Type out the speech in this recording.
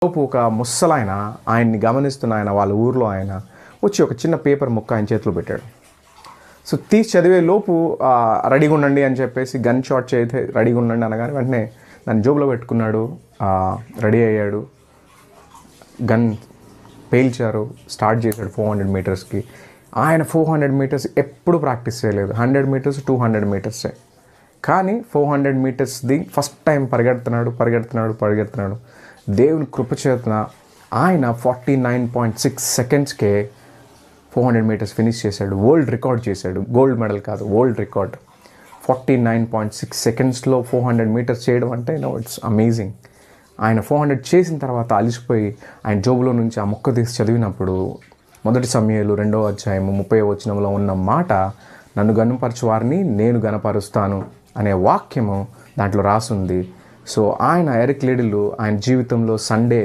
లోపు ఒక ముసలాయన ఆయన్ని గమనిస్తున్న ఆయన వాళ్ళ ఊర్లో ఆయన వచ్చి ఒక చిన్న పేపర్ ముక్క ఆయన చేతిలో పెట్టాడు. సో తీసి చదివే లోపు రెడీగా ఉండండి అని చెప్పేసి గన్ షాట్ చేస్తే రెడీగా ఉండండి అనగానే వెంటనే దాన్ని జోబులో పెట్టుకున్నాడు, రెడీ అయ్యాడు, గన్ పేల్చారు, స్టార్ట్ చేశాడు 400 మీటర్స్కి. ఆయన 400 మీటర్స్ ఎప్పుడు ప్రాక్టీస్ చేయలేదు. 100 మీటర్స్ 200 మీటర్సే. కానీ 400 మీటర్స్ది ఫస్ట్ టైం పరిగెడుతున్నాడు. దేవుని కృపచేతన ఆయన 49.6 సెకండ్స్కే 400 మీటర్స్ ఫినిష్ చేశాడు. వరల్డ్ రికార్డ్ చేశాడు. గోల్డ్ మెడల్ కాదు, వరల్డ్ రికార్డ్. 49.6 సెకండ్స్లో 400 మీటర్స్ చేయడం అంటే ఇట్స్ అమేజింగ్. ఆయన 400 చేసిన తర్వాత అలిసిపోయి ఆయన జోబులో నుంచి ఆ ముక్క తీసి చదివినప్పుడు 1 సమూయేలు 2వ అధ్యాయము 30వ వచనంలో ఉన్న మాట, నన్ను గనుపరచు వారిని నేను గనపరుస్తాను అనే వాక్యము దాంట్లో రాసుంది. సో ఆయన ఎరిక్ లిడిల్ ఆయన జీవితంలో సండే